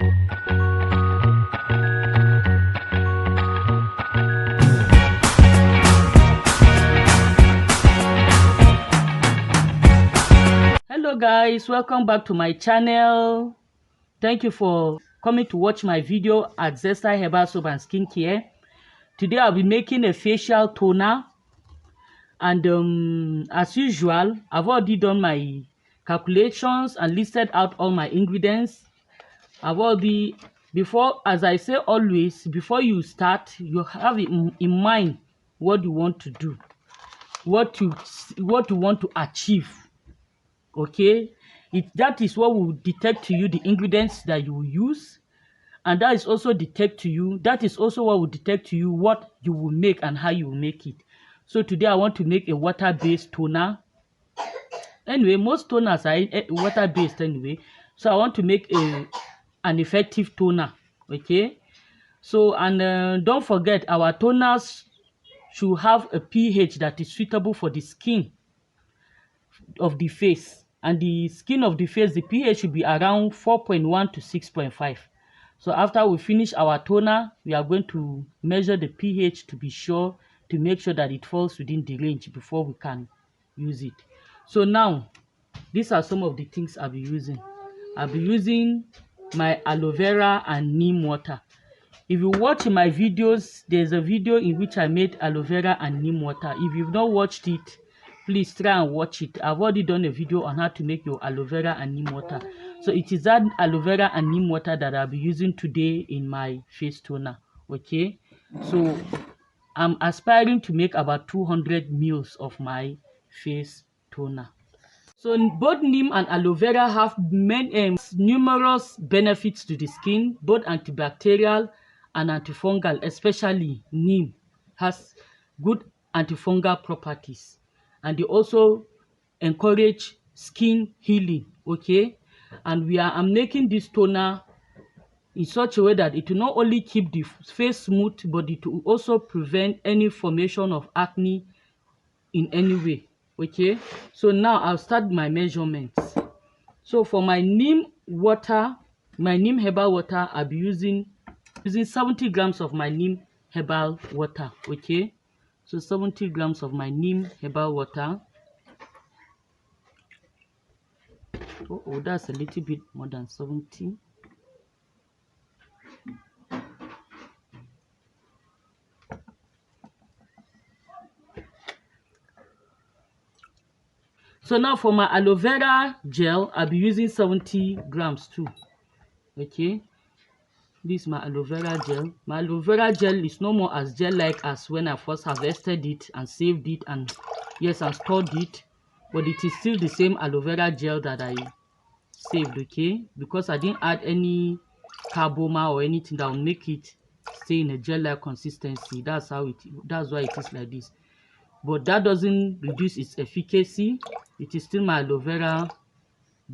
Hello guys, welcome back to my channel. Thank you for coming to watch my video at Zesta Herbal Soap and Skincare. Today I'll be making a facial toner, and as usual I've already done my calculations and listed out all my ingredients. I've already, before, as I say always, before you start, you have in mind what you want to do, what you want to achieve. Okay, that is what will detect to you the ingredients that you will use, and that is also what will detect to you what you will make and how you will make it. So today I want to make a water-based toner. Anyway, most toners are water-based anyway, so I want to make an effective toner. Okay, so, and don't forget, our toners should have a pH that is suitable for the skin of the face, and the skin of the face, the pH should be around 4.1 to 6.5. So after we finish our toner, we are going to measure the pH to be sure, to make sure that it falls within the range before we can use it. So now, these are some of the things I'll be using. I'll be using my aloe vera and neem water. If you watch my videos, there's a video in which I made aloe vera and neem water. If you've not watched it, please try and watch it. I've already done a video on how to make your aloe vera and neem water. So it is that aloe vera and neem water that I'll be using today in my face toner. Okay, so I'm aspiring to make about 200 mils of my face toner. So both neem and aloe vera have numerous benefits to the skin, both antibacterial and antifungal. Especially neem has good antifungal properties, and they also encourage skin healing. Okay, and I'm making this toner in such a way that it will not only keep the face smooth, but it will also prevent any formation of acne in any way. Okay, so now I'll start my measurements. So for my neem water, my neem herbal water, I'll be using 70 grams of my neem herbal water. Okay, so 70 grams of my neem herbal water. Oh, that's a little bit more than 70. So now for my aloe vera gel, I'll be using 70 grams too. Okay, this is my aloe vera gel. My aloe vera gel is no more as gel-like as when I first harvested it and saved it and stored it, but it is still the same aloe vera gel that I saved. Okay, because I didn't add any carboma or anything that will make it stay in a gel-like consistency. That's why it is like this. But that doesn't reduce its efficacy. It is still my aloe vera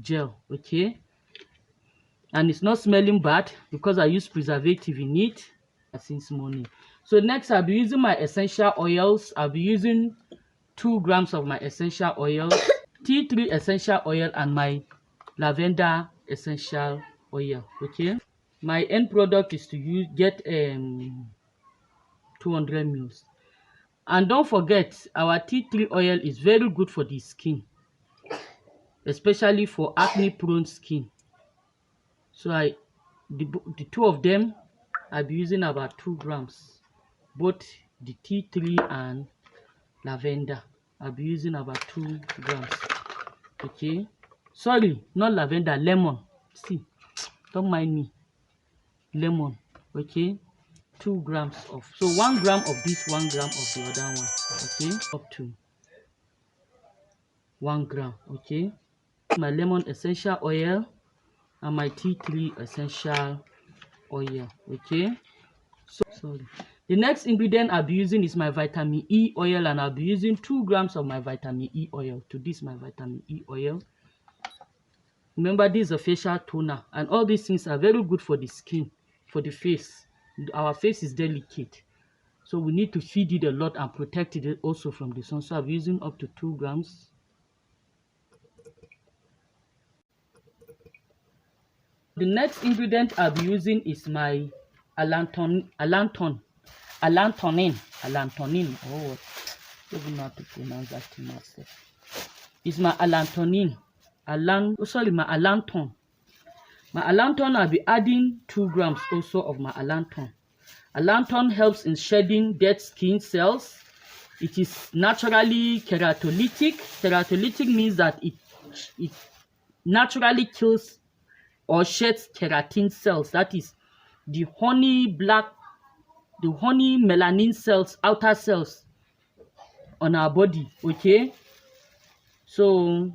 gel. Okay, and it's not smelling bad because I use preservative in it since morning. So next I'll be using my essential oils. I'll be using 2 grams of my essential oil, tea tree essential oil, and my lavender essential oil. Okay, my end product is to get 200 mils. And don't forget, our tea tree oil is very good for the skin, especially for acne prone skin. So the two of them, I'll be using about 2 grams, both the tea tree and lavender. I'll be using about 2 grams. Okay, sorry, not lavender, lemon. See, don't mind me, lemon. Okay, 2 grams of, so 1 gram of this, 1 gram of the other one. Okay, up to 1 gram. Okay, my lemon essential oil and my tea tree essential oil. Okay, so sorry, the next ingredient I'll be using is my vitamin E oil, and I'll be using 2 grams of my vitamin E oil to this my vitamin E oil. Remember, this is a facial toner, and all these things are very good for the skin, for the face. Our face is delicate, so we need to feed it a lot and protect it also from the sun. So I'm using up to 2 grams. The next ingredient I'll be using is my allantonin. Oh, I don't know how to pronounce that to myself. It's my allantonin. My allanton. My allanton, I'll be adding 2 grams also of my allanton. Allanton helps in shedding dead skin cells. It is naturally keratolytic. Keratolytic means that it naturally kills or sheds keratin cells. That is the honey melanin cells, outer cells on our body. Okay, so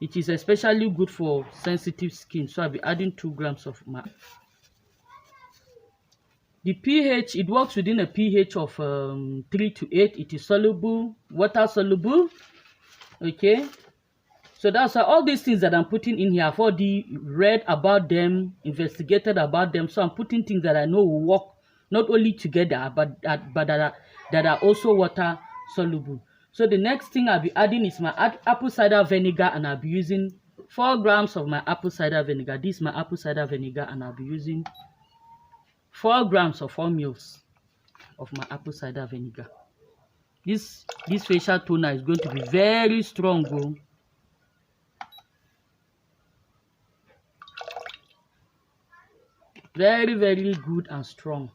it is especially good for sensitive skin. So I'll be adding 2 grams of my. The pH, it works within a pH of 3 to 8. It is soluble, water soluble. Okay, so that's why all these things that I'm putting in here, I've already read about them, investigated about them. So I'm putting things that I know will work not only together, but that are also water soluble. So the next thing I'll be adding is my apple cider vinegar, and I'll be using 4 grams of my apple cider vinegar. This is my apple cider vinegar, and I'll be using 4 grams or 4 mils of my apple cider vinegar. This facial toner is going to be very strong, bro. Very, very good and strong.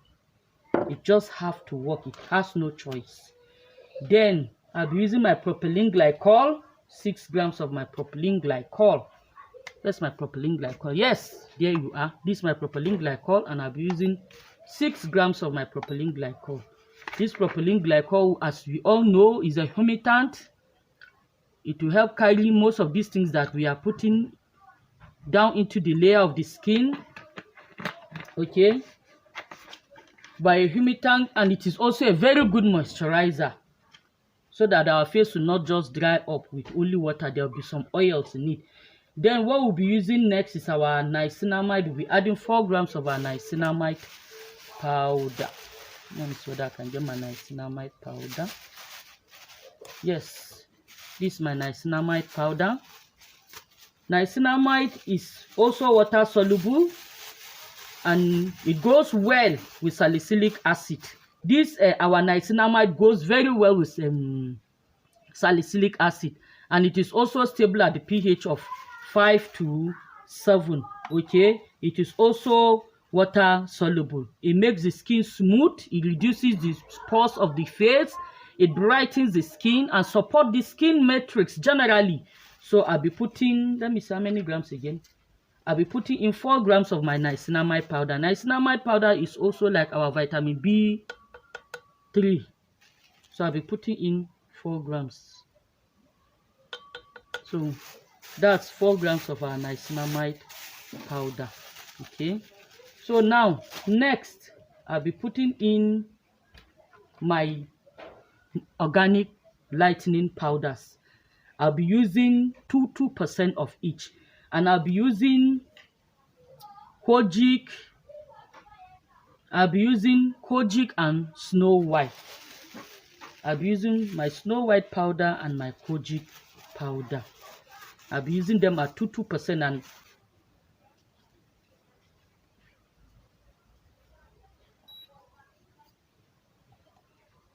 It just have to work. It has no choice. Then I'll be using my propylene glycol, 6 grams of my propylene glycol. That's my propylene glycol. Yes, there you are. This is my propylene glycol, and I'll be using 6 grams of my propylene glycol. This propylene glycol, as we all know, is a humectant. It will help carry most of these things that we are putting down into the layer of the skin. Okay, by a humectant, and it is also a very good moisturizer, so that our face will not just dry up with only water. There will be some oils in it. Then what we'll be using next is our niacinamide. We'll be adding 4 grams of our niacinamide powder. Let me see whether I can get my niacinamide powder. Yes, this is my niacinamide powder. Niacinamide is also water soluble, and it goes well with salicylic acid. This our niacinamide goes very well with salicylic acid, and it is also stable at the pH of 5 to 7. Okay, it is also water soluble. It makes the skin smooth. It reduces the pores of the face. It brightens the skin and support the skin matrix generally. So I'll be putting, let me see how many grams again. I'll be putting in 4 grams of my niacinamide powder. Niacinamide powder is also like our vitamin B3. So I'll be putting in 4 grams. So that's 4 grams of our niacinamide powder. Okay. So now, next, I'll be putting in my organic lightening powders. I'll be using 2% of each. And I'll be using kojic. I'll be using kojic and Snow White. I'll be using my Snow White powder and my kojic powder. I'll be using them at 2%, and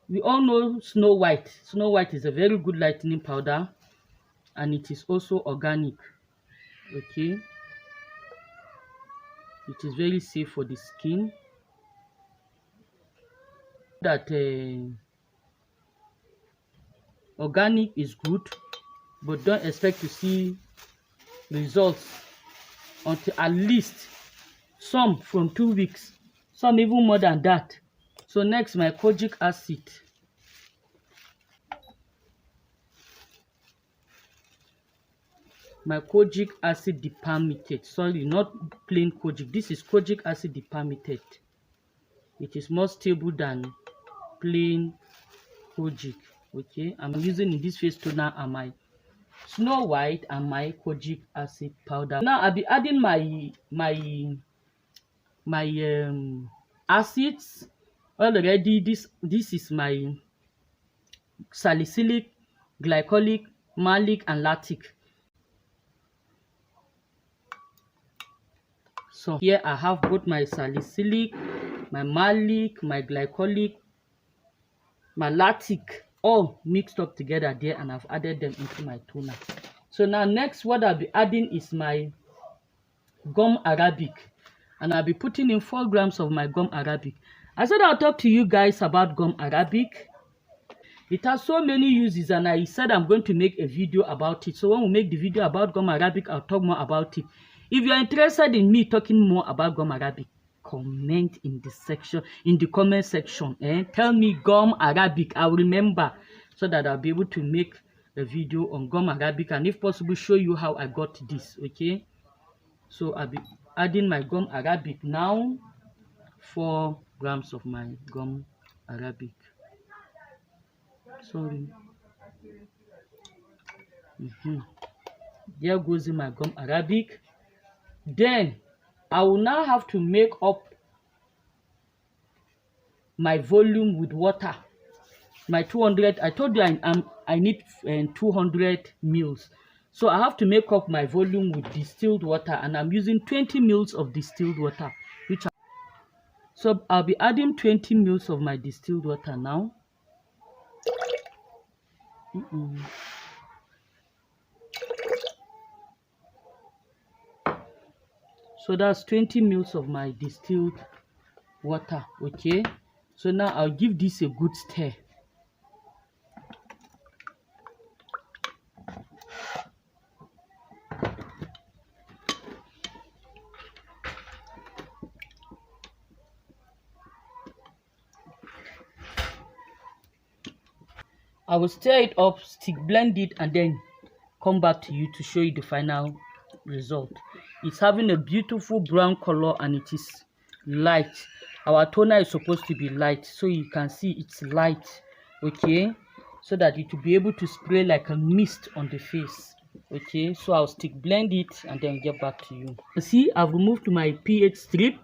we all know Snow White. Snow White is a very good lightening powder, and it is also organic. Okay, it is very safe for the skin. That organic is good, but don't expect to see results until at least some from 2 weeks, some even more than that. So next, my kojic acid. My kojic acid depermeate. Sorry, not plain kojic. This is kojic acid depermeate. It is more stable than plain kojic. Okay, I'm using in this face toner and my Snow White and my kojic acid powder. Now I'll be adding my acids already. This is my salicylic, glycolic, malic, and lactic. So here I have both my salicylic, my malic, my glycolic, my lactic, all mixed up together there, and I've added them into my toner. So now next what I'll be adding is my gum arabic, and I'll be putting in 4 grams of my gum arabic. I said I'll talk to you guys about gum arabic. It has so many uses, and I said I'm going to make a video about it. So when we make the video about gum arabic, I'll talk more about it. If you're interested in me talking more about gum arabic, comment in the comment section, and tell me gum arabic. I'll remember, so that I'll be able to make a video on gum arabic, and if possible show you how I got this. Okay, so I'll be adding my gum arabic now. 4 grams of my gum arabic. Sorry. There goes in my gum arabic. Then I will now have to make up my volume with water. My 200, I told you I need 200 mils. So I have to make up my volume with distilled water, and I'm using 20 mils of distilled water. So I'll be adding 20 mils of my distilled water now. So that's 20 mils of my distilled water. Okay, so now I'll give this a good stir. I will stir it up, stick blend it, and then come back to you to show you the final result. It's having a beautiful brown color, and it is light. Our toner is supposed to be light, so you can see it's light. Okay, so that it will be able to spray like a mist on the face. Okay, so I'll stick blend it and then get back to you. See, I've removed my pH strip.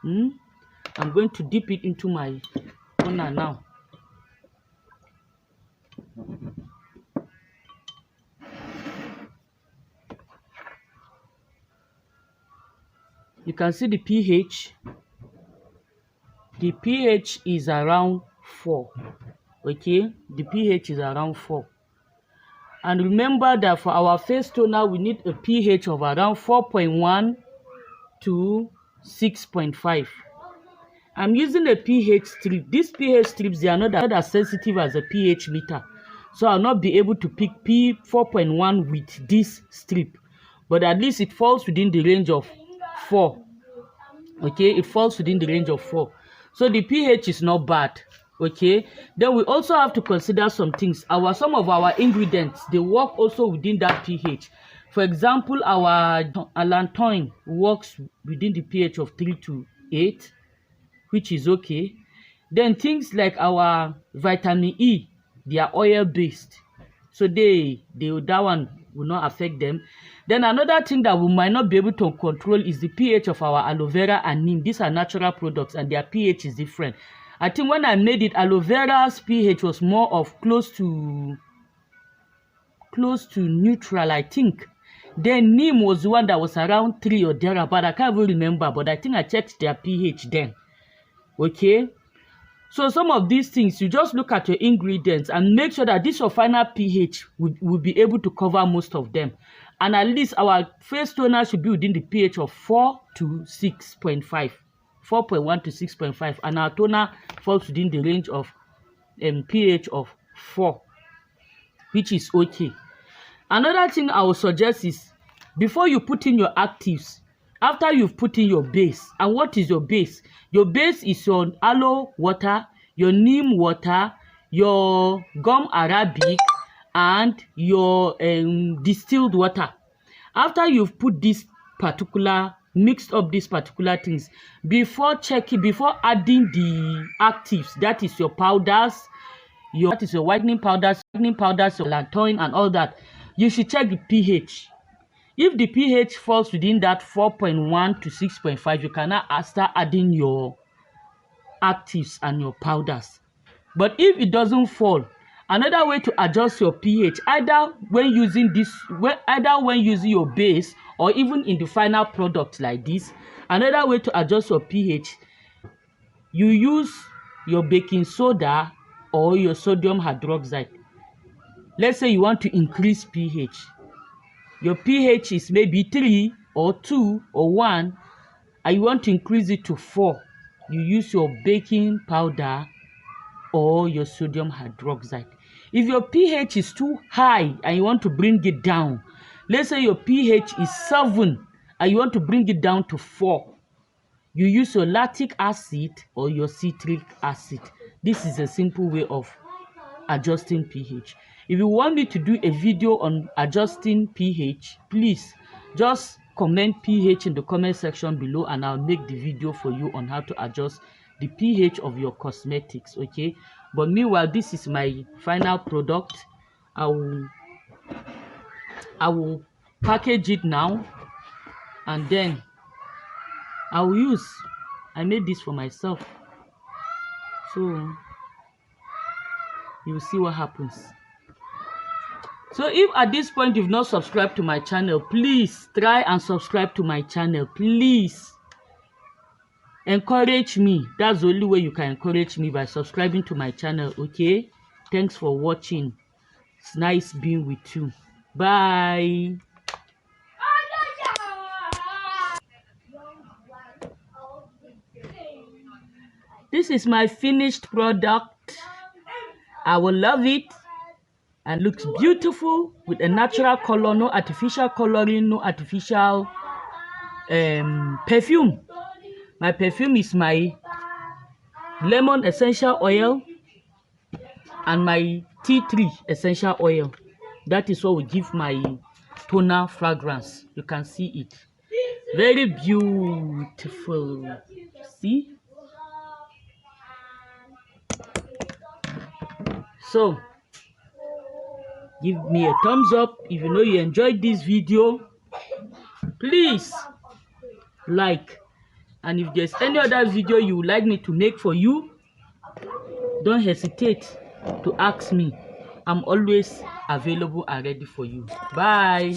I'm going to dip it into my toner now. You can see the pH. The pH is around 4. Okay, the pH is around 4. And remember that for our face toner, we need a pH of around 4.1 to 6.5. I'm using a pH strip. These pH strips, they are not as sensitive as a pH meter. So I'll not be able to pick P4.1 with this strip. But at least it falls within the range of 4. Okay, it falls within the range of 4. So the pH is not bad. Okay, then we also have to consider some things. Some of our ingredients, they work also within that pH. For example, our allantoin works within the pH of 3 to 8, which is okay. Then things like our vitamin E, they are oil based, so that one will not affect them. Then another thing that we might not be able to control is the pH of our aloe vera and neem. These are natural products, and their pH is different. I think when I made it, aloe vera's pH was more of close to neutral, I think. Then neem was the one that was around 3 or thereabout. I can't even remember, but I think I checked their pH then. Okay, so some of these things, you just look at your ingredients and make sure that this your final pH will be able to cover most of them. And at least our face toner should be within the pH of 4 to 6.5, 4.1 to 6.5, and our toner falls within the range of pH of 4, which is okay. Another thing I would suggest is, before you put in your actives, after you've put in your base, and what is your base? Your base is your aloe water, your neem water, your gum arabic, and your distilled water. After you've put mixed up these particular things, before adding the actives, that is your powders, that is your whitening powders, your lantoin, and all that, you should check the pH. If the pH falls within that 4.1 to 6.5, you can now start adding your actives and your powders. But if it doesn't fall, Another way to adjust your pH, either when using your base or even in the final product like this. Another way to adjust your pH, you use your baking soda or your sodium hydroxide. Let's say you want to increase pH. Your pH is maybe 3 or 2 or 1, and you want to increase it to 4. You use your baking powder or your sodium hydroxide. If your pH is too high and you want to bring it down, let's say your pH is 7 and you want to bring it down to 4, you use your lactic acid or your citric acid. This is a simple way of adjusting pH. If you want me to do a video on adjusting pH, please just comment pH in the comment section below and I'll make the video for you on how to adjust the pH of your cosmetics, okay? But meanwhile, this is my final product. I will package it now, and then I made this for myself, so you'll see what happens. So if at this point you've not subscribed to my channel, please try and subscribe to my channel. Please encourage me. That's the only way you can encourage me, by subscribing to my channel, okay? Thanks for watching. It's nice being with you. Bye. This is my finished product. I will love it, and looks beautiful with a natural color, no artificial coloring, no artificial perfume. My perfume is my lemon essential oil and my tea tree essential oil. That is what will give my toner fragrance. You can see it. Very beautiful. See? So give me a thumbs up if you know you enjoyed this video. Please like, and if there's any other video you would like me to make for you, don't hesitate to ask me. I'm always available and ready for you. Bye.